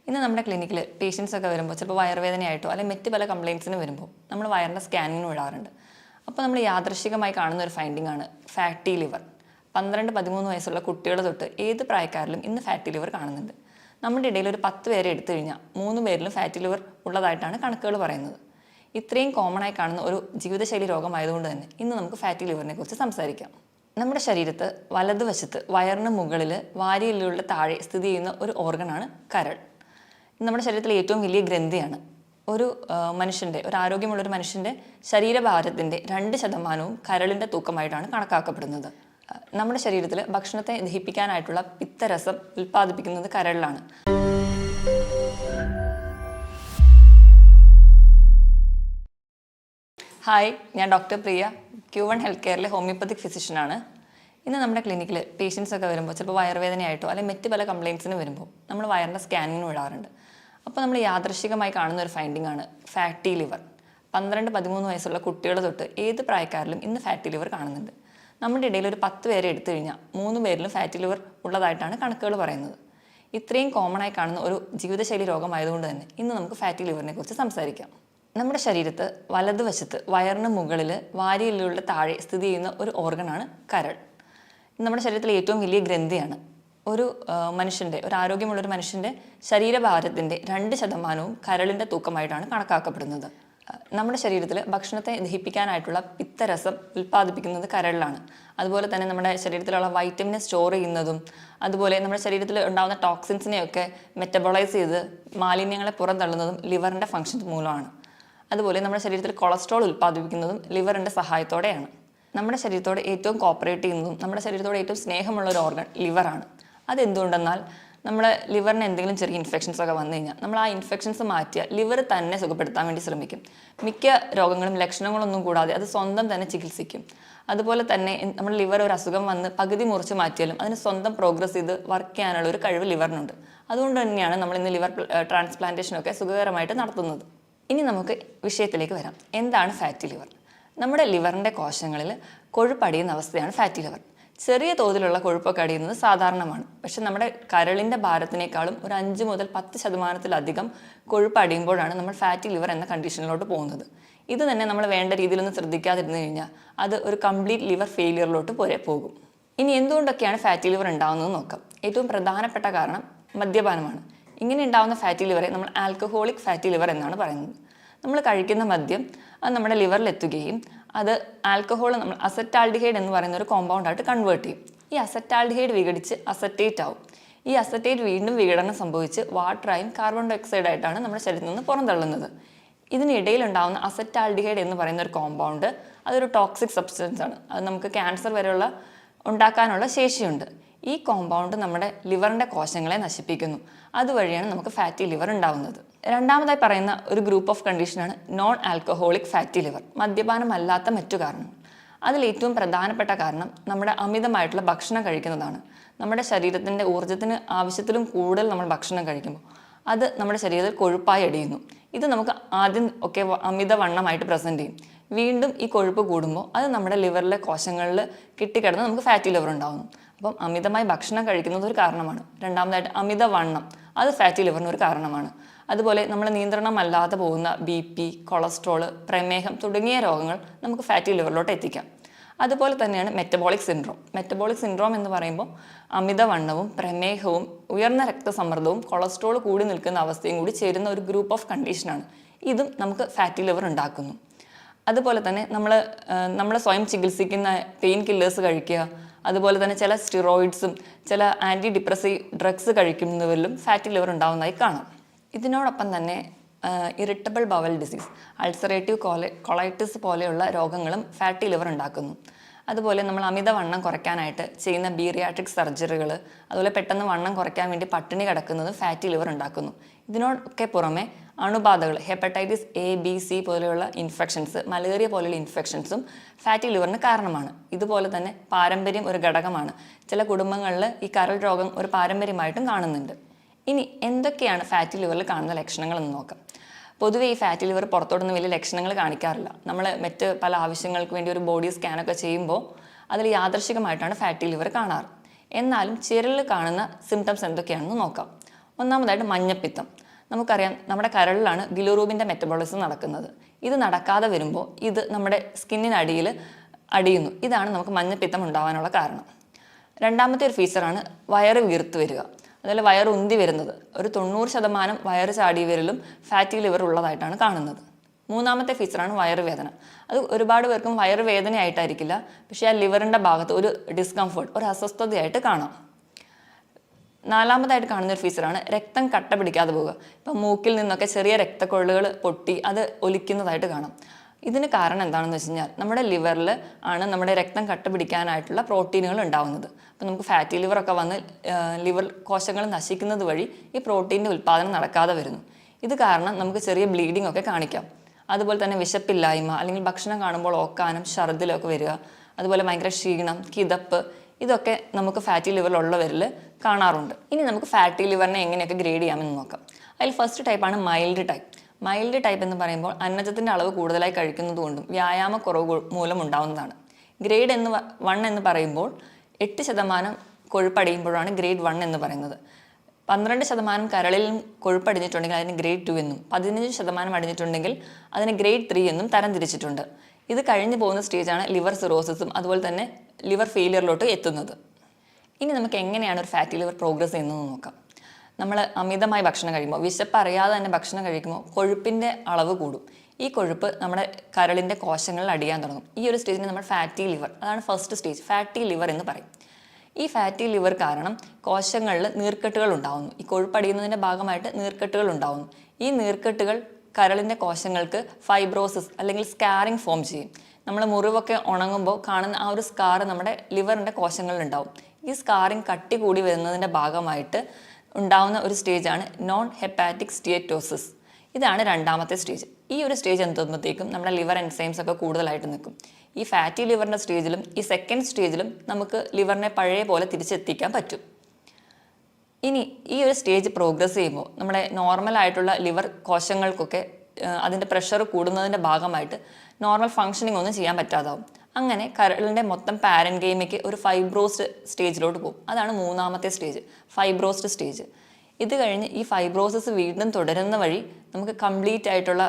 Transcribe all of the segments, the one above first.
ഇന്ന് നമ്മുടെ ക്ലിനിക്കിൽ പേഷ്യൻസ് ഒക്കെ വരുമ്പോൾ ചിലപ്പോൾ വയറുവേദനയായിട്ടോ അല്ലെങ്കിൽ മറ്റ് പല കംപ്ലയിൻസിന് വരുമ്പോൾ നമ്മൾ വയറിൻ്റെ സ്കാനിങ്ങിന് വിടാറുണ്ട്. അപ്പോൾ നമ്മൾ യാദൃശ്ചികമായി കാണുന്ന ഒരു ഫൈൻഡിംഗ് ആണ് ഫാറ്റി ലിവർ. 12-13 വയസ്സുള്ള കുട്ടികൾ തൊട്ട് ഏത് പ്രായക്കാരിലും ഇന്ന് ഫാറ്റി ലിവർ കാണുന്നുണ്ട്. നമ്മുടെ ഇടയിൽ ഒരു 10 പേരെ എടുത്തു കഴിഞ്ഞാൽ 3 പേരിലും ഫാറ്റി ലിവർ ഉള്ളതായിട്ടാണ് കണക്കുകൾ പറയുന്നത്. ഇത്രയും കോമൺ ആയി കാണുന്ന ഒരു ജീവിതശൈലി രോഗമായതുകൊണ്ട് തന്നെ ഇന്ന് നമുക്ക് ഫാറ്റി ലിവറിനെ കുറിച്ച് സംസാരിക്കാം. നമ്മുടെ ശരീരത്ത് വലതുവശത്ത് വയറിന് മുകളിൽ വാരിയെല്ലുകളുടെ താഴെ സ്ഥിതി ചെയ്യുന്ന ഒരു ഓർഗനാണ് കരൾ. നമ്മുടെ ശരീരത്തിലെ ഏറ്റവും വലിയ ഗ്രന്ഥിയാണ്. ഒരു ആരോഗ്യമുള്ള ഒരു മനുഷ്യൻ്റെ ശരീരഭാരത്തിൻ്റെ 2% കരളിൻ്റെ തൂക്കമായിട്ടാണ് കണക്കാക്കപ്പെടുന്നത്. നമ്മുടെ ശരീരത്തിൽ ഭക്ഷണത്തെ ദഹിപ്പിക്കാനായിട്ടുള്ള പിത്തരസം ഉൽപ്പാദിപ്പിക്കുന്നത് കരളിലാണ്. ഹായ്, ഞാൻ ഡോക്ടർ പ്രിയ, Q1 ഹെൽത്ത് കെയറിലെ ഹോമിയോപ്പത്തിക് ഫിസിഷ്യനാണ്. ഇന്ന് നമ്മുടെ ക്ലിനിക്കിൽ പേഷ്യൻസ് ഒക്കെ വരുമ്പോൾ ചിലപ്പോൾ വയറുവേദനയായിട്ടോ അല്ലെങ്കിൽ മറ്റ് പല കംപ്ലയിൻസിന് വരുമ്പോൾ നമ്മൾ വയറിൻ്റെ സ്കാനിങ്ങിന് വിടാറുണ്ട്. അപ്പോൾ നമ്മൾ യാദൃശ്ചികമായി കാണുന്ന ഒരു ഫൈൻഡിംഗ് ആണ് ഫാറ്റി ലിവർ. 12-13 വയസ്സുള്ള കുട്ടികൾ തൊട്ട് ഏത് പ്രായക്കാരിലും ഇന്ന് ഫാറ്റി ലിവർ കാണുന്നുണ്ട്. നമ്മുടെ ഇടയിൽ ഒരു 10 പേരെ എടുത്തു കഴിഞ്ഞാൽ 3 പേരിലും ഫാറ്റി ലിവർ ഉള്ളതായിട്ടാണ് കണക്കുകൾ പറയുന്നത്. ഇത്രയും കോമൺ ആയി കാണുന്ന ഒരു ജീവിതശൈലി രോഗമായതുകൊണ്ട് തന്നെ ഇന്ന് നമുക്ക് ഫാറ്റി ലിവറിനെ കുറിച്ച് സംസാരിക്കാം. നമ്മുടെ ശരീരത്ത് വലതുവശത്ത് വയറിന് മുകളിൽ വാരിയെല്ലുകളുടെ താഴെ സ്ഥിതി ചെയ്യുന്ന ഒരു ഓർഗനാണ് കരൾ. നമ്മുടെ ശരീരത്തിലെ ഏറ്റവും വലിയ ഗ്രന്ഥിയാണ്. ഒരു ആരോഗ്യമുള്ള ഒരു മനുഷ്യൻ്റെ ശരീരഭാരത്തിൻ്റെ 2% കരളിൻ്റെ തൂക്കമായിട്ടാണ് കണക്കാക്കപ്പെടുന്നത്. നമ്മുടെ ശരീരത്തിൽ ഭക്ഷണത്തെ ദഹിപ്പിക്കാനായിട്ടുള്ള പിത്തരസം ഉൽപ്പാദിപ്പിക്കുന്നത് കരളിലാണ്. അതുപോലെ തന്നെ നമ്മുടെ ശരീരത്തിലുള്ള വൈറ്റമിനെ സ്റ്റോർ ചെയ്യുന്നതും അതുപോലെ നമ്മുടെ ശരീരത്തിൽ ഉണ്ടാകുന്ന ടോക്സിൻസിനെയൊക്കെ മെറ്റബോളൈസ് ചെയ്ത് മാലിന്യങ്ങളെ പുറന്തള്ളുന്നതും ലിവറിൻ്റെ ഫങ്ഷൻസ് മൂലമാണ്. അതുപോലെ നമ്മുടെ ശരീരത്തിൽ കൊളസ്ട്രോൾ ഉൽപ്പാദിപ്പിക്കുന്നതും ലിവറിൻ്റെ സഹായത്തോടെയാണ്. നമ്മുടെ ശരീരത്തോട് ഏറ്റവും കോപ്പറേറ്റ് ചെയ്യുന്നതും നമ്മുടെ ശരീരത്തോട് ഏറ്റവും സ്നേഹമുള്ള ഒരു ഓർഗൻ ലിവറാണ്. അതെന്തുകൊണ്ടെന്നാൽ നമ്മുടെ ലിവറിന് എന്തെങ്കിലും ചെറിയ ഇൻഫെക്ഷൻസ് ഒക്കെ വന്നു കഴിഞ്ഞാൽ നമ്മൾ ആ ഇൻഫെക്ഷൻസ് മാറ്റിയ ലിവർ തന്നെ സുഖപ്പെടുത്താൻ വേണ്ടി ശ്രമിക്കും. മിക്ക രോഗങ്ങളും ലക്ഷണങ്ങളൊന്നും കൂടാതെ അത് സ്വന്തം തന്നെ ചികിത്സിക്കും. അതുപോലെ തന്നെ നമ്മുടെ ലിവർ ഒരു അസുഖം വന്ന് പകുതി മുറിച്ച് മാറ്റിയാലും അതിന് സ്വന്തം പ്രോഗ്രസ് ചെയ്ത് വർക്ക് ചെയ്യാനുള്ള ഒരു കഴിവ് ലിവറിനുണ്ട്. അതുകൊണ്ട് തന്നെയാണ് നമ്മൾ ഇന്ന് ലിവർ ട്രാൻസ്പ്ലാന്റേഷനൊക്കെ സുഖകരമായിട്ട് നടത്തുന്നത്. ഇനി നമുക്ക് വിഷയത്തിലേക്ക് വരാം. എന്താണ് ഫാറ്റി ലിവർ? നമ്മുടെ ലിവറിൻ്റെ കോശങ്ങളിൽ കൊഴുപ്പടിയുന്ന അവസ്ഥയാണ് ഫാറ്റി ലിവർ. ചെറിയ തോതിലുള്ള കൊഴുപ്പൊക്കെ അടിയുന്നത് സാധാരണമാണ്. പക്ഷെ നമ്മുടെ കരളിൻ്റെ ഭാരത്തിനേക്കാളും ഒരു 5-10% കൊഴുപ്പ് അടിയുമ്പോഴാണ് നമ്മൾ ഫാറ്റി ലിവർ എന്ന കണ്ടീഷനിലോട്ട് പോകുന്നത്. ഇത് തന്നെ നമ്മൾ വേണ്ട രീതിയിലൊന്നും ശ്രദ്ധിക്കാതിരുന്നു കഴിഞ്ഞാൽ അത് ഒരു കംപ്ലീറ്റ് ലിവർ ഫെയിലിയറിലോട്ട് പോകും. ഇനി എന്തുകൊണ്ടൊക്കെയാണ് ഫാറ്റി ലിവർ ഉണ്ടാകുന്നത് നോക്കാം. ഏറ്റവും പ്രധാനപ്പെട്ട കാരണം മദ്യപാനമാണ്. ഇങ്ങനെ ഉണ്ടാകുന്ന ഫാറ്റി ലിവറെ നമ്മൾ ആൽക്കഹോളിക് ഫാറ്റി ലിവർ എന്നാണ് പറയുന്നത്. നമ്മൾ കഴിക്കുന്ന മദ്യം അത് നമ്മുടെ ലിവറിൽ എത്തുകയും അത് ആൽക്കഹോൾ നമ്മൾ അസറ്റാൽഡിഹൈഡ് എന്ന് പറയുന്ന ഒരു കോമ്പൗണ്ടായിട്ട് കൺവേർട്ട് ചെയ്യും. ഈ അസറ്റാൽഡിഹൈഡ് വിഘടിച്ച് അസറ്റേറ്റ് ആവും. ഈ അസറ്റേറ്റ് വീണ്ടും വിഘടനം സംഭവിച്ച് വാട്ടറായും കാർബൺ ഡൈ ഓക്സൈഡായിട്ടാണ് നമ്മുടെ ശരീരത്തിൽ നിന്ന് പുറന്തള്ളുന്നത്. ഇതിനിടയിൽ ഉണ്ടാകുന്ന അസറ്റാൽഡിഹൈഡ് എന്ന് പറയുന്ന ഒരു കോമ്പൗണ്ട് അതൊരു ടോക്സിക് സബ്സ്റ്റൻസ് ആണ്. അത് നമുക്ക് ക്യാൻസർ വരെയുള്ള ഉണ്ടാക്കാനുള്ള ശേഷിയുണ്ട്. ഈ കോമ്പൗണ്ട് നമ്മുടെ ലിവറിൻ്റെ കോശങ്ങളെ നശിപ്പിക്കുന്നു. അതുവഴിയാണ് നമുക്ക് ഫാറ്റി ലിവർ ഉണ്ടാവുന്നത്. രണ്ടാമതായി പറയുന്ന ഒരു ഗ്രൂപ്പ് ഓഫ് കണ്ടീഷനാണ് നോൺ ആൽക്കഹോളിക് ഫാറ്റി ലിവർ, മദ്യപാനമല്ലാത്ത മറ്റു കാരണങ്ങൾ. അതിൽ ഏറ്റവും പ്രധാനപ്പെട്ട കാരണം നമ്മുടെ അമിതമായിട്ടുള്ള ഭക്ഷണം കഴിക്കുന്നതാണ്. നമ്മുടെ ശരീരത്തിൻ്റെ ഊർജ്ജത്തിന് ആവശ്യത്തിലും കൂടുതൽ നമ്മൾ ഭക്ഷണം കഴിക്കുമ്പോൾ അത് നമ്മുടെ ശരീരത്തിൽ കൊഴുപ്പായി അടിയുന്നു. ഇത് നമുക്ക് ആദ്യം ഒക്കെ അമിതവണ്ണമായിട്ട് പ്രസൻറ്റ് ചെയ്യും. വീണ്ടും ഈ കൊഴുപ്പ് കൂടുമ്പോൾ അത് നമ്മുടെ ലിവറിലെ കോശങ്ങളിൽ കിട്ടിക്കിടന്ന് നമുക്ക് ഫാറ്റി ലിവർ ഉണ്ടാകുന്നു. അപ്പം അമിതമായി ഭക്ഷണം കഴിക്കുന്നത് ഒരു കാരണമാണ്. രണ്ടാമതായിട്ട് അമിതവണ്ണം, അത് ഫാറ്റി ലിവറിന് ഒരു കാരണമാണ്. അതുപോലെ നമ്മൾ നിയന്ത്രണമല്ലാതെ പോകുന്ന BP, കൊളസ്ട്രോൾ, പ്രമേഹം തുടങ്ങിയ രോഗങ്ങൾ നമുക്ക് ഫാറ്റി ലിവറിലോട്ട് എത്തിക്കാം. അതുപോലെ തന്നെയാണ് മെറ്റബോളിക് സിൻഡ്രോം. മെറ്റബോളിക് സിൻഡ്രോം എന്ന് പറയുമ്പോൾ അമിതവണ്ണവും പ്രമേഹവും ഉയർന്ന രക്തസമ്മർദ്ദവും കൊളസ്ട്രോൾ കൂടി നിൽക്കുന്ന അവസ്ഥയും കൂടി ചേരുന്ന ഒരു ഗ്രൂപ്പ് ഓഫ് കണ്ടീഷനാണ്. ഇതും നമുക്ക് ഫാറ്റി ലിവർ ഉണ്ടാക്കുന്നു. അതുപോലെ തന്നെ നമ്മൾ സ്വയം ചികിത്സിക്കുന്ന പെയിൻ കില്ലേഴ്സ് കഴിക്കുക, അതുപോലെ തന്നെ ചില സ്റ്റിറോയിഡ്സും ചില ആൻറ്റി ഡിപ്രസീവ് ഡ്രഗ്സ് കഴിക്കുന്നവരിലും ഫാറ്റി ലിവർ ഉണ്ടാകുന്നതായി കാണാം. ഇതിനോടൊപ്പം തന്നെ irritable bowel disease, ulcerative colitis പോലെയുള്ള രോഗങ്ങളും ഫാറ്റി ലിവർ ഉണ്ടാക്കുന്നു. അതുപോലെ നമ്മൾ അമിതവണ്ണം കുറയ്ക്കാനായിട്ട് ചെയ്യുന്ന ബീറിയാട്രിക് സർജറികൾ, അതുപോലെ പെട്ടെന്ന് വണ്ണം കുറയ്ക്കാൻ വേണ്ടി പട്ടിണി കിടക്കുന്നതും ഫാറ്റി ലിവർ ഉണ്ടാക്കുന്നു. ഇതിനോടൊക്കെ പുറമെ അണുബാധകൾ, ഹെപ്പറ്റൈറ്റിസ് A-B-C പോലെയുള്ള ഇൻഫെക്ഷൻസ്, മലേറിയ പോലെയുള്ള ഇൻഫെക്ഷൻസും ഫാറ്റി ലിവറിന് കാരണമാണ്. ഇതുപോലെ തന്നെ പാരമ്പര്യം ഒരു ഘടകമാണ്. ചില കുടുംബങ്ങളിൽ ഈ കരൾ രോഗം ഒരു പാരമ്പര്യമായിട്ടും കാണുന്നുണ്ട്. ഇനി എന്തൊക്കെയാണ് ഫാറ്റി ലിവറിൽ കാണുന്ന ലക്ഷണങ്ങൾ എന്ന് നോക്കാം. പൊതുവെ ഈ ഫാറ്റി ലിവർ പുറത്തോടൊന്നും വലിയ ലക്ഷണങ്ങൾ കാണിക്കാറില്ല. നമ്മൾ മറ്റ് പല ആവശ്യങ്ങൾക്ക് വേണ്ടി ഒരു ബോഡി സ്കാനൊക്കെ ചെയ്യുമ്പോൾ അതിൽ യാദൃശികമായിട്ടാണ് ഫാറ്റി ലിവർ കാണാറ്. എന്നാലും ചിരലിൽ കാണുന്ന സിംറ്റംസ് എന്തൊക്കെയാണെന്ന് നോക്കാം. ഒന്നാമതായിട്ട് മഞ്ഞപ്പിത്തം. നമുക്കറിയാം നമ്മുടെ കരളിലാണ് ബിലിറൂബിൻ്റെ മെറ്റബോളിസം നടക്കുന്നത്. ഇത് നടക്കാതെ വരുമ്പോൾ ഇത് നമ്മുടെ സ്കിന്നിനടിയിൽ അടിയുന്നു. ഇതാണ് നമുക്ക് മഞ്ഞപ്പിത്തം ഉണ്ടാകാനുള്ള കാരണം. രണ്ടാമത്തെ ഒരു ഫീച്ചറാണ് വയറ് വീർത്ത് വരിക, അതുപോലെ വയറ് ഉന്തി വരുന്നത്. ഒരു 90% വയറ് ചാടി വരലും ഫാറ്റി ലിവർ ഉള്ളതായിട്ടാണ് കാണുന്നത്. മൂന്നാമത്തെ ഫീച്ചറാണ് വയറുവേദന. അത് ഒരുപാട് പേർക്കും വയറുവേദനയായിട്ടായിരിക്കില്ല, പക്ഷേ ആ ലിവറിൻ്റെ ഭാഗത്ത് ഒരു ഡിസ്കംഫർട്ട്, ഒരു അസ്വസ്ഥതയായിട്ട് കാണാം. നാലാമതായിട്ട് കാണുന്ന ഒരു ഫീച്ചറാണ് രക്തം കട്ട പിടിക്കാതെ പോവുക. ഇപ്പം മൂക്കിൽ നിന്നൊക്കെ ചെറിയ രക്തക്കൊള്ളുകൾ പൊട്ടി അത് ഒലിക്കുന്നതായിട്ട് കാണാം. ഇതിന് കാരണം എന്താണെന്ന് വെച്ച് കഴിഞ്ഞാൽ നമ്മുടെ ലിവറിൽ ആണ് നമ്മുടെ രക്തം കട്ട പിടിക്കാനായിട്ടുള്ള പ്രോട്ടീനുകൾ ഉണ്ടാകുന്നത്. അപ്പം നമുക്ക് ഫാറ്റി ലിവറൊക്കെ വന്ന് ലിവർ കോശങ്ങൾ നശിക്കുന്നത് വഴി ഈ പ്രോട്ടീൻ്റെ ഉൽപ്പാദനം നടക്കാതെ വരുന്നു. ഇത് കാരണം നമുക്ക് ചെറിയ ബ്ലീഡിംഗ് ഒക്കെ കാണിക്കാം. അതുപോലെ തന്നെ വിശപ്പില്ലായ്മ, അല്ലെങ്കിൽ ഭക്ഷണം കാണുമ്പോൾ ഓക്കാനം, ഛർദിലൊക്കെ വരിക, അതുപോലെ ഭയങ്കര ക്ഷീണം, കിതപ്പ്, ഇതൊക്കെ നമുക്ക് ഫാറ്റി ലിവറിലുള്ളവരിൽ കാണാറുണ്ട്. ഇനി നമുക്ക് ഫാറ്റി ലിവറിനെ എങ്ങനെയൊക്കെ ഗ്രേഡ് ചെയ്യാമെന്ന് നോക്കാം. അതിൽ ഫസ്റ്റ് ടൈപ്പാണ് മൈൽഡ് ടൈപ്പ്. മൈൽഡ് ടൈപ്പ് എന്ന് പറയുമ്പോൾ അന്നജത്തിൻ്റെ അളവ് കൂടുതലായി കഴിക്കുന്നതുകൊണ്ടും വ്യായാമക്കുറവ് മൂലം ഉണ്ടാകുന്നതാണ്. ഗ്രേഡ് 1 എന്ന് പറയുമ്പോൾ 8% കൊഴുപ്പടിയുമ്പോഴാണ് ഗ്രേഡ് 1 എന്ന് പറയുന്നത്. 12% കരളിലും കൊഴുപ്പടിഞ്ഞിട്ടുണ്ടെങ്കിൽ അതിന് ഗ്രേഡ് 2 എന്നും 15% അടിഞ്ഞിട്ടുണ്ടെങ്കിൽ അതിന് ഗ്രേഡ് 3 എന്നും തരംതിരിച്ചിട്ടുണ്ട്. ഇത് കഴിഞ്ഞു പോകുന്ന സ്റ്റേജാണ് ലിവർ സിറോസിസും അതുപോലെ തന്നെ ലിവർ ഫെയിലിയറിലോട്ട് എത്തുന്നത്. ഇനി നമുക്ക് എങ്ങനെയാണ് ഒരു ഫാറ്റി ലിവർ പ്രോഗ്രസ് ചെയ്യുന്നത് നോക്കാം. നമ്മൾ അമിതമായി ഭക്ഷണം കഴിക്കുമ്പോൾ, വിശപ്പ് അറിയാതെ തന്നെ ഭക്ഷണം കഴിക്കുമ്പോൾ കൊഴുപ്പിൻ്റെ അളവ് കൂടും. ഈ കൊഴുപ്പ് നമ്മുടെ കരളിൻ്റെ കോശങ്ങളിൽ അടിയാൻ തുടങ്ങും. ഈ ഒരു സ്റ്റേജിന് നമ്മൾ ഫാറ്റി ലിവർ, അതാണ് ഫസ്റ്റ് സ്റ്റേജ്, ഫാറ്റി ലിവർ എന്ന് പറയും. ഈ ഫാറ്റി ലിവർ കാരണം കോശങ്ങളിൽ നീർക്കെട്ടുകൾ ഉണ്ടാകുന്നു. ഈ കൊഴുപ്പടിയുന്നതിൻ്റെ ഭാഗമായിട്ട് നീർക്കെട്ടുകൾ ഉണ്ടാകുന്നു. ഈ നീർക്കെട്ടുകൾ കരളിൻ്റെ കോശങ്ങൾക്ക് ഫൈബ്രോസിസ് അല്ലെങ്കിൽ സ്കാറിങ് ഫോം ചെയ്യും. നമ്മൾ മുറിവൊക്കെ ഉണങ്ങുമ്പോൾ കാണുന്ന ആ ഒരു സ്കാർ നമ്മുടെ ലിവറിൻ്റെ കോശങ്ങളിലുണ്ടാവും. ഈ സ്കാറിങ് കട്ടി കൂടി വരുന്നതിൻ്റെ ഭാഗമായിട്ട് ഉണ്ടാവുന്ന ഒരു സ്റ്റേജാണ് നോൺ ഹെപ്പാറ്റിക് സ്റ്റീയറ്റോസിസ്. ഇതാണ് രണ്ടാമത്തെ സ്റ്റേജ്. ഈ ഒരു സ്റ്റേജ് എത്തുമ്പോഴത്തേക്കും നമ്മുടെ ലിവർ എൻസൈംസ് ഒക്കെ കൂടുതലായിട്ട് നിൽക്കും. ഈ ഫാറ്റി ലിവറിൻ്റെ സ്റ്റേജിലും ഈ സെക്കൻഡ് സ്റ്റേജിലും നമുക്ക് ലിവറിനെ പഴയ പോലെ തിരിച്ചെത്തിക്കാൻ പറ്റും. ഇനി ഈ ഒരു സ്റ്റേജ് പ്രോഗ്രസ് ചെയ്യുമ്പോൾ നമ്മുടെ നോർമലായിട്ടുള്ള ലിവർ കോശങ്ങൾക്കൊക്കെ അതിൻ്റെ പ്രഷർ കൂടുന്നതിൻ്റെ ഭാഗമായിട്ട് നോർമൽ ഫങ്ഷനിങ് ഒന്നും ചെയ്യാൻ പറ്റാതാവും. അങ്ങനെ കരളിൻ്റെ മൊത്തം പാരൻകൈമയ്ക്ക് ഒരു ഫൈബ്രോസ്ഡ് സ്റ്റേജിലോട്ട് പോകും. അതാണ് മൂന്നാമത്തെ സ്റ്റേജ്, ഫൈബ്രോസ്ഡ് സ്റ്റേജ്. ഇത് കഴിഞ്ഞ് ഈ ഫൈബ്രോസിസ് വീണ്ടും തുടരുന്ന വഴി നമുക്ക് കംപ്ലീറ്റ് ആയിട്ടുള്ള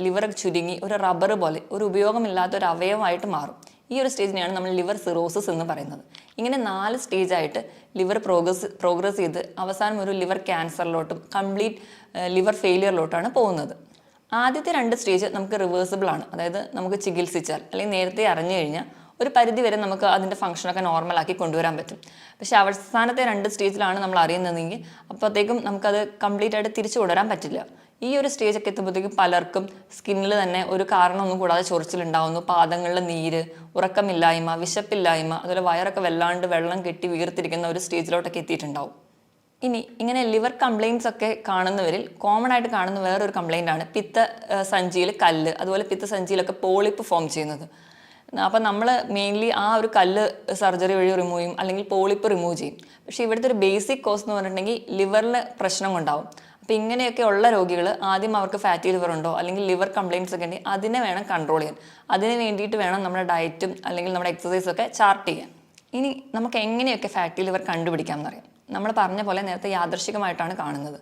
ലിവർ ചുരുങ്ങി ഒരു റബ്ബർ പോലെ ഒരു ഉപയോഗമില്ലാത്ത ഒരു അവയവമായിട്ട് മാറും. ഈ ഒരു സ്റ്റേജിനെയാണ് നമ്മൾ ലിവർ സിറോസിസ് എന്ന് പറയുന്നത്. ഇങ്ങനെ 4 സ്റ്റേജായിട്ട് ലിവർ പ്രോഗ്രസ് ചെയ്ത് അവസാനം ഒരു ലിവർ ക്യാൻസറിലോട്ടും കംപ്ലീറ്റ് ലിവർ ഫെയിലിയറിലോട്ടാണ് പോകുന്നത്. ആദ്യത്തെ 2 സ്റ്റേജ് നമുക്ക് റിവേഴ്സിബിൾ ആണ്. അതായത് നമുക്ക് ചികിത്സിച്ചാൽ അല്ലെങ്കിൽ നേരത്തെ അറിഞ്ഞു കഴിഞ്ഞാൽ ഒരു പരിധി വരെ നമുക്ക് അതിൻ്റെ ഫംഗ്ഷനൊക്കെ നോർമലാക്കി കൊണ്ടുവരാൻ പറ്റും. പക്ഷേ അവസാനത്തെ 2 സ്റ്റേജിലാണ് നമ്മൾ അറിയുന്നതെങ്കിൽ അപ്പോഴത്തേക്കും നമുക്കത് കംപ്ലീറ്റ് ആയിട്ട് തിരിച്ചു കൊണ്ടുവരാൻ പറ്റില്ല. ഈ ഒരു സ്റ്റേജൊക്കെ എത്തുമ്പോഴത്തേക്കും പലർക്കും സ്കിന്നിൽ തന്നെ ഒരു കാരണമൊന്നും കൂടാതെ ചൊറിച്ചിലുണ്ടാവുന്നു, പാദങ്ങളിൽ നീര്, ഉറക്കമില്ലായ്മ, വിശപ്പില്ലായ്മ, അതുപോലെ വയറൊക്കെ വല്ലാണ്ട് വെള്ളം കെട്ടി വീർത്തിരിക്കുന്ന ഒരു സ്റ്റേജിലോട്ടൊക്കെ എത്തിയിട്ടുണ്ടാവും. ഇനി ഇങ്ങനെ ലിവർ കംപ്ലയിൻറ്റ്സ് ഒക്കെ കാണുന്നവരിൽ കോമൺ ആയിട്ട് കാണുന്ന വേറൊരു കംപ്ലയിൻ്റ് ആണ് പിത്തസഞ്ചിയിൽ കല്ല്, അതുപോലെ പിത്തസഞ്ചിയിലൊക്കെ പോളിപ്പ് ഫോം ചെയ്യുന്നത്. അപ്പം നമ്മൾ മെയിൻലി ആ ഒരു കല്ല് സർജറി വഴി റിമൂവ് ചെയ്യും, അല്ലെങ്കിൽ പോളിപ്പ് റിമൂവ് ചെയ്യും. പക്ഷേ ഇവിടുത്തെ ഒരു ബേസിക് കോസ് എന്ന് പറഞ്ഞിട്ടുണ്ടെങ്കിൽ ലിവറിൽ പ്രശ്നം ഉണ്ടാവും. അപ്പോൾ ഇങ്ങനെയൊക്കെ ഉള്ള രോഗികൾ ആദ്യം അവർക്ക് ഫാറ്റി ലിവർ ഉണ്ടോ അല്ലെങ്കിൽ ലിവർ കംപ്ലയിൻറ്റ്സ് ഒക്കെ ഉണ്ടെങ്കിൽ അതിനെ വേണം കൺട്രോൾ ചെയ്യാൻ. അതിന് വേണ്ടിയിട്ട് വേണം നമ്മുടെ ഡയറ്റും അല്ലെങ്കിൽ നമ്മുടെ എക്സസൈസൊക്കെ ചാർട്ട് ചെയ്യാൻ. ഇനി നമുക്ക് എങ്ങനെയൊക്കെ ഫാറ്റി ലിവർ കണ്ടുപിടിക്കാം എന്നറിയാം. നമ്മൾ പറഞ്ഞ പോലെ നേരത്തെ യാദൃശ്ചികമായിട്ടാണ് കാണുന്നത്.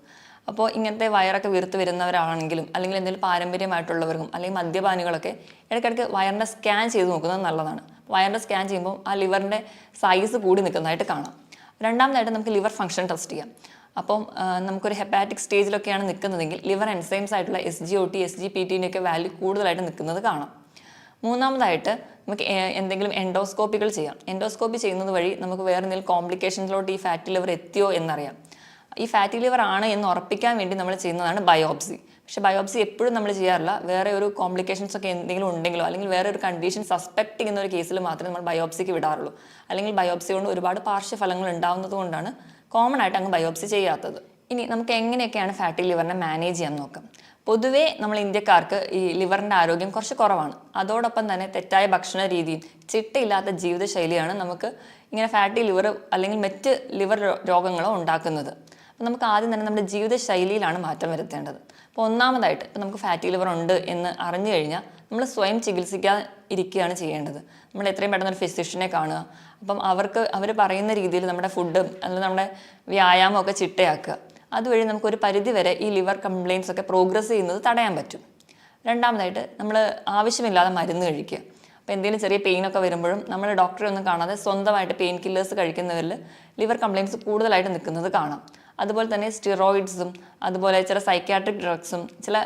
അപ്പോൾ ഇങ്ങനത്തെ വയറൊക്കെ വീർത്ത് വരുന്നവരാണെങ്കിലും അല്ലെങ്കിൽ എന്തെങ്കിലും പാരമ്പര്യമായിട്ടുള്ളവർക്കും അല്ലെങ്കിൽ മദ്യപാനികളൊക്കെ ഇടയ്ക്കിടയ്ക്ക് വയറിൻ്റെ സ്കാൻ ചെയ്ത് നോക്കുന്നത് നല്ലതാണ്. വയറിൻ്റെ സ്കാൻ ചെയ്യുമ്പോൾ ആ ലിവറിൻ്റെ സൈസ് കൂടി നിൽക്കുന്നതായിട്ട് കാണാം. രണ്ടാമതായിട്ട് നമുക്ക് ലിവർ ഫംഗ്ഷൻ ടെസ്റ്റ് ചെയ്യാം. അപ്പം നമുക്കൊരു ഹെപ്പാറ്റിക് സ്റ്റേജിലൊക്കെയാണ് നിൽക്കുന്നതെങ്കിൽ ലിവർ എൻസൈംസ് ആയിട്ടുള്ള SGOT, SGPT-ൻ്റെയൊക്കെ വാല്യൂ കൂടുതലായിട്ട് നിൽക്കുന്നത് കാണാം. മൂന്നാമതായിട്ട് നമുക്ക് എന്തെങ്കിലും എൻഡോസ്കോപ്പികൾ ചെയ്യാം. എൻഡോസ്കോപ്പി ചെയ്യുന്നത് വഴി നമുക്ക് വേറെ എന്തെങ്കിലും കോംപ്ലിക്കേഷൻസിലോട്ട് ഈ ഫാറ്റി ലിവർ എത്തിയോ എന്നറിയാം. ഈ ഫാറ്റി ലിവർ ആണ് എന്ന് ഉറപ്പിക്കാൻ വേണ്ടി നമ്മൾ ചെയ്യുന്നതാണ് ബയോപ്സി. പക്ഷേ ബയോപ്സി എപ്പോഴും നമ്മൾ ചെയ്യാറില്ല. വേറെ ഒരു കോംപ്ലിക്കേഷൻസ് ഒക്കെ എന്തെങ്കിലും ഉണ്ടെങ്കിലോ അല്ലെങ്കിൽ വേറെ ഒരു കണ്ടീഷൻ സസ്പെക്ട് ചെയ്യുന്ന ഒരു കേസിൽ മാത്രമേ നമ്മൾ ബയോപ്സിക്ക് വിടാറുള്ളൂ. അല്ലെങ്കിൽ ബയോപ്സി കൊണ്ട് ഒരുപാട് പാർശ്വഫലങ്ങൾ ഉണ്ടാകുന്നത് കൊണ്ടാണ് കോമൺ ആയിട്ട് അങ്ങ് ബയോപ്സി ചെയ്യാത്തത്. ഇനി നമുക്ക് എങ്ങനെയൊക്കെയാണ് ഫാറ്റി ലിവറിനെ മാനേജ് ചെയ്യാൻ നോക്കാം. പൊതുവേ നമ്മൾ ഇന്ത്യക്കാർക്ക് ഈ ലിവറിൻ്റെ ആരോഗ്യം കുറച്ച് കുറവാണ്. അതോടൊപ്പം തന്നെ തെറ്റായ ഭക്ഷണ രീതിയും ചിട്ടയില്ലാത്ത ജീവിതശൈലിയാണ് നമുക്ക് ഇങ്ങനെ ഫാറ്റി ലിവർ അല്ലെങ്കിൽ മറ്റ് ലിവർ രോഗങ്ങളോ ഉണ്ടാക്കുന്നത്. അപ്പോൾ നമുക്ക് ആദ്യം തന്നെ നമ്മുടെ ജീവിതശൈലിയിലാണ് മാറ്റം വരുത്തേണ്ടത്. അപ്പോൾ ഒന്നാമതായിട്ട് ഇപ്പോൾ നമുക്ക് ഫാറ്റി ലിവർ ഉണ്ട് എന്ന് അറിഞ്ഞു കഴിഞ്ഞാൽ നമ്മൾ സ്വയം ചികിത്സിക്കാൻ ഇരിക്കുകയാണ് ചെയ്യേണ്ടത്. നമ്മൾ എത്രയും പെട്ടെന്ന് ഒരു ഫിസിഷ്യനെ കാണുക. അപ്പം അവർ പറയുന്ന രീതിയിൽ നമ്മുടെ ഫുഡും അല്ലെങ്കിൽ നമ്മുടെ വ്യായാമമൊക്കെ ചിട്ടയാക്കുക. അതുവഴി നമുക്കൊരു പരിധി വരെ ഈ ലിവർ കംപ്ലയിൻസ് ഒക്കെ പ്രോഗ്രസ് ചെയ്യുന്നത് തടയാൻ പറ്റും. രണ്ടാമതായിട്ട് നമ്മൾ ആവശ്യമില്ലാതെ മരുന്ന് കഴിക്കുക. അപ്പോൾ എന്തെങ്കിലും ചെറിയ പെയിനൊക്കെ വരുമ്പോഴും നമ്മൾ ഡോക്ടറെ ഒന്നും കാണാതെ സ്വന്തമായിട്ട് പെയിൻ കില്ലേഴ്സ് കഴിക്കുന്നവരിൽ ലിവർ കംപ്ലയിൻസ് കൂടുതലായിട്ട് നിൽക്കുന്നത് കാണാം. അതുപോലെ തന്നെ സ്റ്റിറോയിഡ്സും അതുപോലെ ചില സൈക്യാട്രിക് ഡ്രഗ്സും ചില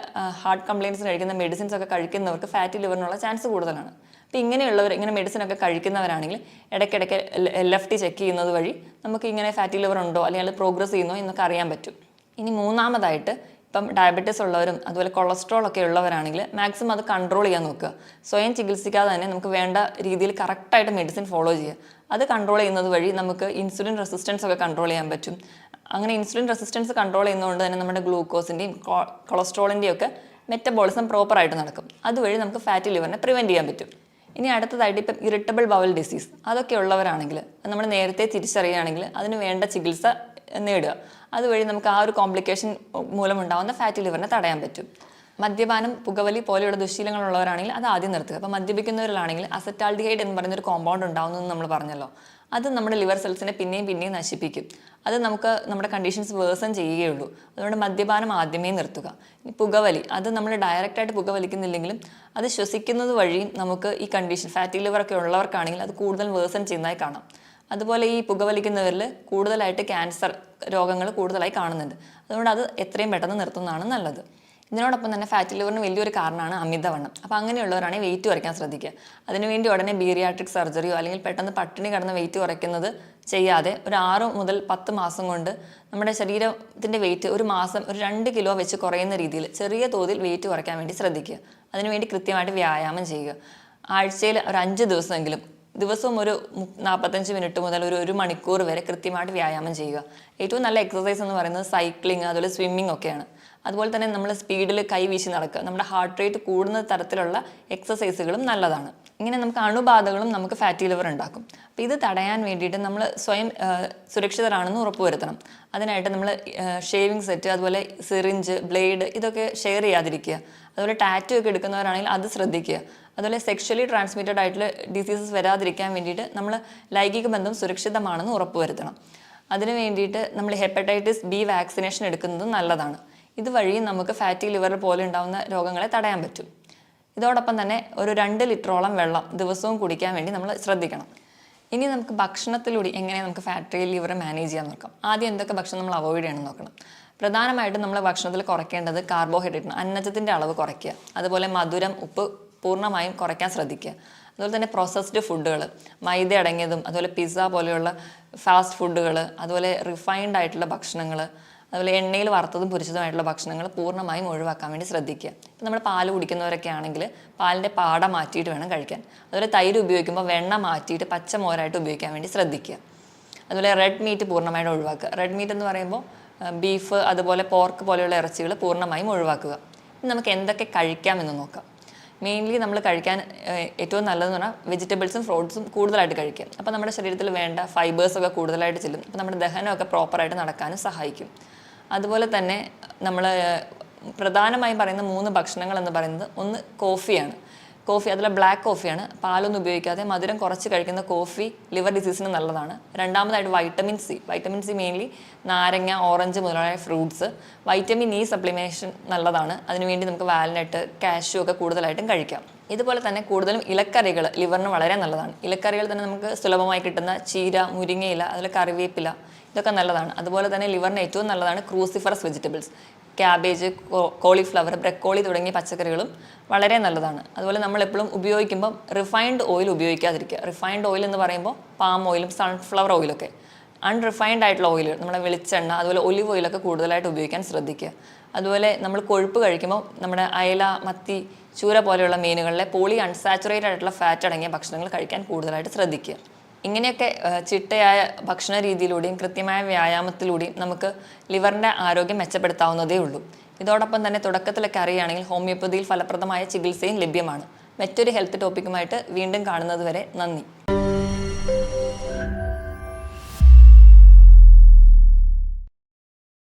ഹാർട്ട് കംപ്ലയിൻസിന് കഴിക്കുന്ന മെഡിസിൻസ് ഒക്കെ കഴിക്കുന്നവർക്ക് ഫാറ്റി ലിവറിനുള്ള ചാൻസ് കൂടുതലാണ്. അപ്പോൾ ഇങ്ങനെയുള്ളവർ ഇങ്ങനെ മെഡിസിനൊക്കെ കഴിക്കുന്നവരാണെങ്കിൽ ഇടയ്ക്കിടയ്ക്ക് LFT ചെക്ക് ചെയ്യുന്നത് വഴി നമുക്ക് ഇങ്ങനെ ഫാറ്റി ലിവർ ഉണ്ടോ അല്ലെങ്കിൽ അത് പ്രോഗ്രസ് ചെയ്യുന്നോ എന്നൊക്കെ അറിയാൻ പറ്റും. ഇനി മൂന്നാമതായിട്ട് ഇപ്പം ഡയബറ്റീസ് ഉള്ളവരും അതുപോലെ കൊളസ്ട്രോൾ ഒക്കെ ഉള്ളവരാണെങ്കിൽ മാക്സിമം അത് കൺട്രോൾ ചെയ്യാൻ നോക്കുക. സ്വയം ചികിത്സിക്കാതെ തന്നെ നമുക്ക് വേണ്ട രീതിയിൽ കറക്റ്റായിട്ട് മെഡിസിൻ ഫോളോ ചെയ്യുക. അത് കൺട്രോൾ ചെയ്യുന്നത് വഴി നമുക്ക് ഇൻസുലിൻ റെസിസ്റ്റൻസ് ഒക്കെ കൺട്രോൾ ചെയ്യാൻ പറ്റും. അങ്ങനെ ഇൻസുലിൻ റെസിസ്റ്റൻസ് കൺട്രോൾ ചെയ്യുന്നതുകൊണ്ട് തന്നെ നമ്മുടെ ഗ്ലൂക്കോസിൻ്റെയും കൊളസ്ട്രോളിൻ്റെയും ഒക്കെ മെറ്റബോളിസം പ്രോപ്പറായിട്ട് നടക്കും. അതുവഴി നമുക്ക് ഫാറ്റി ലിവറിനെ പ്രിവെൻറ്റ് ചെയ്യാൻ പറ്റും. ഇനി അടുത്തതായിട്ട് ഇപ്പം ഇറിറ്റബിൾ ബവൽ ഡിസീസ് അതൊക്കെ ഉള്ളവരാണെങ്കിൽ നമ്മൾ നേരത്തെ തിരിച്ചറിയുകയാണെങ്കിൽ അതിന് വേണ്ട ചികിത്സ നേടുക. അതുവഴി നമുക്ക് ആ ഒരു കോംപ്ലിക്കേഷൻ മൂലമുണ്ടാകുന്ന ഫാറ്റി ലിവറിനെ തടയാൻ പറ്റും. മദ്യപാനം, പുകവലി പോലെയുള്ള ദുശ്ശീലങ്ങളുള്ളവരാണെങ്കിൽ അത് ആദ്യം നിർത്തുക. അപ്പോൾ മദ്യപിക്കുന്നവരിലാണെങ്കിൽ അസറ്റാൽഡിഹൈഡ് എന്ന് പറയുന്നൊരു കോമ്പൗണ്ട് ഉണ്ടാകുന്നതെന്ന് നമ്മൾ പറഞ്ഞല്ലോ. അത് നമ്മുടെ ലിവർ സെൽസിനെ പിന്നെയും നശിപ്പിക്കും. അത് നമുക്ക് നമ്മുടെ കണ്ടീഷൻസ് വേഴ്സൺ ചെയ്യുകയുള്ളൂ. അതുകൊണ്ട് മദ്യപാനം ആദ്യമേ നിർത്തുക. ഇനി പുകവലി, അത് നമ്മൾ ഡയറക്റ്റായിട്ട് പുകവലിക്കുന്നില്ലെങ്കിലും അത് ശ്വസിക്കുന്നത് വഴിയും നമുക്ക് ഈ കണ്ടീഷൻ ഫാറ്റി ലിവറൊക്കെ ഉള്ളവർക്കാണെങ്കിൽ അത് കൂടുതൽ വേഴ്സൺ ചെയ്യുന്നതായി കാണാം. അതുപോലെ ഈ പുകവലിക്കുന്നവരിൽ കൂടുതലായിട്ട് ക്യാൻസർ രോഗങ്ങൾ കൂടുതലായി കാണുന്നുണ്ട്. അതുകൊണ്ട് അത് എത്രയും പെട്ടെന്ന് നിർത്തുന്നതാണ് നല്ലത്. ഇതിനോടൊപ്പം തന്നെ ഫാറ്റി ലിവറിന് വലിയൊരു കാരണമാണ് അമിതവണ്ണം. അപ്പോൾ അങ്ങനെയുള്ളവരാണെങ്കിൽ വെയിറ്റ് കുറയ്ക്കാൻ ശ്രദ്ധിക്കുക. അതിനുവേണ്ടി ഉടനെ ബീരിയാട്രിക് സർജറിയോ അല്ലെങ്കിൽ പെട്ടെന്ന് പട്ടിണി കിടന്ന് വെയിറ്റ് കുറയ്ക്കുന്നത് ചെയ്യാതെ ഒരു 6 മുതൽ 10 മാസം കൊണ്ട് നമ്മുടെ ശരീരത്തിൻ്റെ വെയിറ്റ് ഒരു മാസം ഒരു 2 കിലോ വെച്ച് കുറയുന്ന രീതിയിൽ ചെറിയ തോതിൽ വെയിറ്റ് കുറയ്ക്കാൻ വേണ്ടി ശ്രദ്ധിക്കുക. അതിനുവേണ്ടി കൃത്യമായിട്ട് വ്യായാമം ചെയ്യുക. ആഴ്ചയിൽ ഒരു 5 ദിവസമെങ്കിലും ദിവസവും ഒരു 45 മിനിറ്റ് മുതൽ ഒരു 1 മണിക്കൂർ വരെ കൃത്യമായിട്ട് വ്യായാമം ചെയ്യുക. ഏറ്റവും നല്ല എക്സസൈസ് എന്ന് പറയുന്നത് സൈക്ലിംഗ് അതുപോലെ സ്വിമ്മിംഗ് ഒക്കെയാണ്. അതുപോലെ തന്നെ നമ്മൾ സ്പീഡിൽ കൈ വീശി നടക്കുക, നമ്മുടെ ഹാർട്ട് റേറ്റ് കൂടുന്ന തരത്തിലുള്ള എക്സസൈസുകളും നല്ലതാണ്. ഇങ്ങനെ നമുക്ക് അണുബാധകളും നമുക്ക് ഫാറ്റി ലിവർ ഉണ്ടാക്കും. അപ്പോൾ ഇത് തടയാൻ വേണ്ടിയിട്ട് നമ്മൾ സ്വയം സുരക്ഷിതരാണെന്ന് ഉറപ്പുവരുത്തണം. അതിനായിട്ട് നമ്മൾ ഷേവിങ് സെറ്റ് അതുപോലെ സിറിഞ്ച്, ബ്ലേഡ് ഇതൊക്കെ ഷെയർ ചെയ്യാതിരിക്കുക. അതുപോലെ ടാറ്റു ഒക്കെ എടുക്കുന്നവരാണെങ്കിൽ അത് ശ്രദ്ധിക്കുക. അതുപോലെ സെക്ഷലി ട്രാൻസ്മിറ്റഡ് ആയിട്ടുള്ള ഡിസീസസ് വരാതിരിക്കാൻ വേണ്ടിയിട്ട് നമ്മൾ ലൈംഗിക ബന്ധം സുരക്ഷിതമാണെന്ന് ഉറപ്പുവരുത്തണം. അതിന് വേണ്ടിയിട്ട് നമ്മൾ ഹെപ്പറ്റൈറ്റിസ് B വാക്സിനേഷൻ എടുക്കുന്നത് നല്ലതാണ്. ഇതുവഴി നമുക്ക് ഫാറ്റി ലിവർ പോലെ ഉണ്ടാകുന്ന രോഗങ്ങളെ തടയാൻ പറ്റും. ഇതോടൊപ്പം തന്നെ ഒരു 2 ലിറ്ററോളം വെള്ളം ദിവസവും കുടിക്കാൻ വേണ്ടി നമ്മൾ ശ്രദ്ധിക്കണം. ഇനി നമുക്ക് ഭക്ഷണത്തിലൂടെ എങ്ങനെ നമുക്ക് ഫാറ്റി ലിവർ മാനേജ് ചെയ്യാൻ നോക്കാം. ആദ്യം എന്തൊക്കെ ഭക്ഷണം നമ്മൾ അവോയ്ഡ് ചെയ്യണമെന്ന് നോക്കണം. പ്രധാനമായിട്ടും നമ്മൾ ഭക്ഷണത്തിൽ കുറയ്ക്കേണ്ടത് കാർബോഹൈഡ്രേറ്റ്, അന്നജത്തിൻ്റെ അളവ് കുറയ്ക്കുക. അതുപോലെ മധുരം, ഉപ്പ് പൂർണ്ണമായും കുറയ്ക്കാൻ ശ്രദ്ധിക്കുക. അതുപോലെ തന്നെ പ്രോസസ്ഡ് ഫുഡുകൾ, മൈദ അടങ്ങിയതും അതുപോലെ പിസ്സ പോലെയുള്ള ഫാസ്റ്റ് ഫുഡുകൾ, അതുപോലെ റിഫൈൻഡ് ആയിട്ടുള്ള ഭക്ഷണങ്ങൾ, അതുപോലെ എണ്ണയിൽ വറുത്തതും പൊരിച്ചതുമായിട്ടുള്ള ഭക്ഷണങ്ങൾ പൂർണ്ണമായും ഒഴിവാക്കാൻ വേണ്ടി ശ്രദ്ധിക്കുക. ഇപ്പം നമ്മൾ പാൽ കുടിക്കുന്നവരൊക്കെ ആണെങ്കിൽ പാലിൻ്റെ പാട മാറ്റിയിട്ട് വേണം കഴിക്കാൻ. അതുപോലെ തൈര് ഉപയോഗിക്കുമ്പോൾ വെണ്ണ മാറ്റിയിട്ട് പച്ചമോരായിട്ട് ഉപയോഗിക്കാൻ വേണ്ടി ശ്രദ്ധിക്കുക. അതുപോലെ റെഡ് മീറ്റ് പൂർണ്ണമായിട്ട് ഒഴിവാക്കുക. റെഡ് മീറ്റ് എന്ന് പറയുമ്പോൾ ബീഫ് അതുപോലെ പോർക്ക് പോലെയുള്ള ഇറച്ചികൾ പൂർണ്ണമായും ഒഴിവാക്കുക. ഇനി നമുക്ക് എന്തൊക്കെ കഴിക്കാമെന്ന് നോക്കാം. മെയിൻലി നമ്മൾ കഴിക്കാൻ ഏറ്റവും നല്ലതെന്ന് പറഞ്ഞാൽ വെജിറ്റബിൾസും ഫ്രൂട്ട്സും കൂടുതലായിട്ട് കഴിക്കുക. അപ്പോൾ നമ്മുടെ ശരീരത്തിൽ വേണ്ട ഫൈബേഴ്സൊക്കെ കൂടുതലായിട്ട് ചെല്ലും. അപ്പോൾ നമ്മുടെ ദഹനമൊക്കെ പ്രോപ്പറായിട്ട് നടക്കാനും സഹായിക്കും. അതുപോലെ തന്നെ നമ്മൾ പ്രധാനമായും പറയുന്ന 3 ഭക്ഷണങ്ങൾ എന്ന് പറയുന്നത് ഒന്ന് കോഫിയാണ്. കോഫി അതിലെ ബ്ലാക്ക് കോഫിയാണ്. പാലൊന്നും ഉപയോഗിക്കാതെ മധുരം കുറച്ച് കഴിക്കുന്ന കോഫി ലിവർ ഡിസീസിന് നല്ലതാണ്. രണ്ടാമതായിട്ട് വൈറ്റമിൻ സി മെയിൻലി നാരങ്ങ, ഓറഞ്ച് മുതലായ ഫ്രൂട്ട്സ്. വൈറ്റമിൻ ഇ സപ്ലിമേഷൻ നല്ലതാണ്. അതിനുവേണ്ടി നമുക്ക് വാൽനട്ട്, കാഷ്യൂ ഒക്കെ കൂടുതലായിട്ടും കഴിക്കാം. ഇതുപോലെ തന്നെ കൂടുതലും ഇലക്കറികൾ ലിവറിന് വളരെ നല്ലതാണ്. ഇലക്കറികൾ തന്നെ നമുക്ക് സുലഭമായി കിട്ടുന്ന ചീര, മുരിങ്ങയില, അതിൽ കറിവേപ്പില ഇതൊക്കെ നല്ലതാണ്. അതുപോലെ തന്നെ ലിവറിന് ഏറ്റവും നല്ലതാണ് cruciferous vegetables, cabbage, cauliflower, broccoli തുടങ്ങിയ പച്ചക്കറികളും വളരെ നല്ലതാണ്. അതുപോലെ നമ്മൾ എപ്പോഴും ഉപയോഗിക്കുമ്പം റിഫൈൻഡ് ഓയിൽ ഉപയോഗിക്കാതിരിക്കുക. റിഫൈൻഡ് ഓയിൽ എന്ന് പറയുമ്പോൾ പാം ഓയിലും സൺഫ്ലവർ ഓയിലൊക്കെ. അൺറിഫൈൻഡ് ആയിട്ടുള്ള ഓയിലുകൾ, നമ്മുടെ വെളിച്ചെണ്ണ അതുപോലെ ഒലിവ് ഓയിലൊക്കെ കൂടുതലായിട്ട് ഉപയോഗിക്കാൻ ശ്രദ്ധിക്കുക. അതുപോലെ നമ്മൾ കൊഴുപ്പ് കഴിക്കുമ്പോൾ നമ്മുടെ അയല, മത്തി, ചൂര പോലെയുള്ള മീനുകളിലെ പോളി അൺസാച്ചുറേറ്റഡ് ആയിട്ടുള്ള ഫാറ്റ് അടങ്ങിയ ഭക്ഷണങ്ങൾ കഴിക്കാൻ കൂടുതലായിട്ട് ശ്രദ്ധിക്കുക. ഇങ്ങനെയൊക്കെ ചിട്ടയായ ഭക്ഷണ രീതിയിലൂടെയും കൃത്യമായ വ്യായാമത്തിലൂടെയും നമുക്ക് ലിവറിൻ്റെ ആരോഗ്യം മെച്ചപ്പെടുത്താവുന്നതേ ഉള്ളൂ. ഇതോടൊപ്പം തന്നെ തുടക്കത്തിലൊക്കെ അറിയുകയാണെങ്കിൽ ഹോമിയോപ്പതിയിൽ ഫലപ്രദമായ ചികിത്സയും ലഭ്യമാണ്. മറ്റൊരു ഹെൽത്ത് ടോപ്പിക്കുമായിട്ട് വീണ്ടും കാണുന്നത് വരെ നന്ദി.